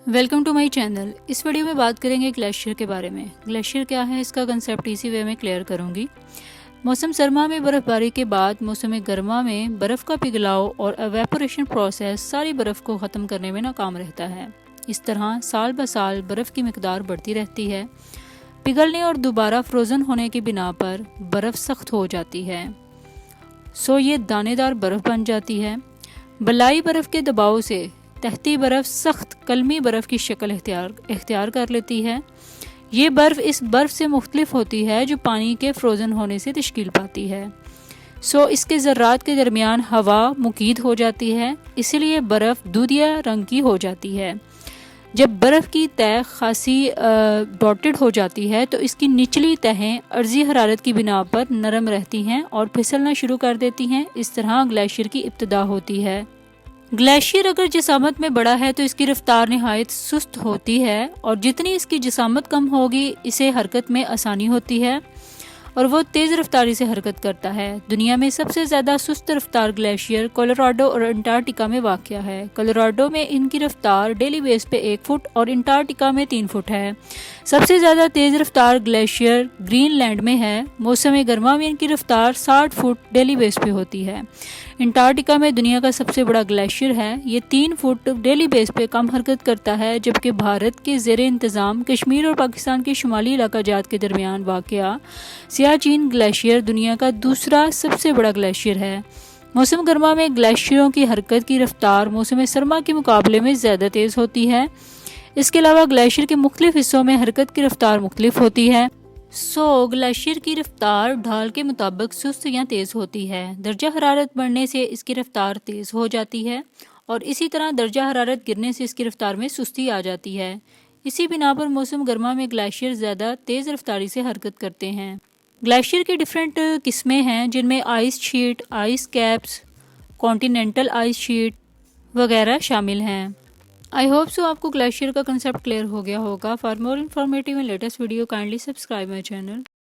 Welcome to my channel. इस video में बात करेंगे ग्लेशियर के बारे में। ग्लेशियर क्या है, इसका कंसेप्ट इसी वे में क्लियर करूंगी। मौसम सरमा में बर्फबारी के बाद मौसम गर्मा में बर्फ़ का पिघलाव और एवेपोरेशन प्रोसेस सारी बर्फ़ को ख़त्म करने में नाकाम रहता है। इस तरह साल ब साल बर्फ़ की मिकदार बढ़ती रहती है। पिघलने और दोबारा फ्रोज़न होने की बिना पर बर्फ़ सख्त हो जाती है, सो ये दानेदार बर्फ़ बन जाती है। बलाई बर्फ़ के दबाव से तहती बर्फ़ सख्त कलमी बर्फ़ की शक्ल इख्तियार कर लेती है। ये बर्फ़ इस बर्फ़ से मुख्तलिफ होती है जो पानी के फ्रोज़न होने से तश्कील पाती है। सो इसके ज़र्रात के दरमियान हवा मुकीद हो जाती है, इसलिए बर्फ़ दूधिया रंग की हो जाती है। जब बर्फ़ की तह खासी डॉटेड हो जाती है तो इसकी निचली तहें अर्ज़ी हरारत की बिना पर नरम रहती हैं और फिसलना शुरू कर देती हैं। इस तरह ग्लेशियर की इब्तिदा होती है। ग्लेशियर अगर जिसामत में बड़ा है तो इसकी रफ्तार नहायत सुस्त होती है, और जितनी इसकी जिसामत कम होगी इसे हरकत में आसानी होती है और वो तेज़ रफ्तारी से हरकत करता है। दुनिया में सबसे ज़्यादा सुस्त रफ्तार ग्लेशियर कोलोराडो और अंटार्कटिका में वाक़ है। कोलोराडो में इनकी रफ्तार डेली बेस पे 1 फुट और अंटार्कटिका में 3 फुट है। सबसे ज़्यादा तेज़ रफ्तार ग्लेशियर ग्रीनलैंड में है। मौसम गर्मा में इनकी रफ्तार 60 फुट डेली बेस पे होती है। अंटार्कटिका में दुनिया का सबसे बड़ा ग्लेशियर है। ये 3 फुट डेली बेस पे कम हरकत करता है, जबकि भारत के ज़ेरे इंतज़ाम कश्मीर और पाकिस्तान के शुमाली इलाका जात के दरमियान वाक़या सियाचिन ग्लेशियर दुनिया का दूसरा सबसे बड़ा ग्लेशियर है। मौसम गर्मा में ग्लेशियरों की हरकत की रफ्तार मौसम सरमा के मुकाबले में ज़्यादा तेज़ होती है। इसके अलावा ग्लेशियर के मुख्तलिफ हिस्सों में हरकत की रफ्तार मुख्तलिफ होती है। ग्लेशियर की रफ्तार ढाल के मुताबिक सुस्त या तेज़ होती है। दर्जा हरारत बढ़ने से इसकी रफ्तार तेज़ हो जाती है और इसी तरह दर्जा हरारत गिरने से इसकी रफ्तार में सुस्ती आ जाती है। इसी बिना पर मौसम गर्मा में ग्लेशियर ज़्यादा तेज़ रफ्तारी से हरकत करते हैं। ग्लेशियर की डिफरेंट किस्में हैं, जिनमें ice sheet, ice caps, continental ice sheet वगैरह शामिल हैं। आई होप सो आपको ग्लेशियर का कंसेप्ट क्लियर हो गया होगा। For more informative and latest video kindly subscribe my channel.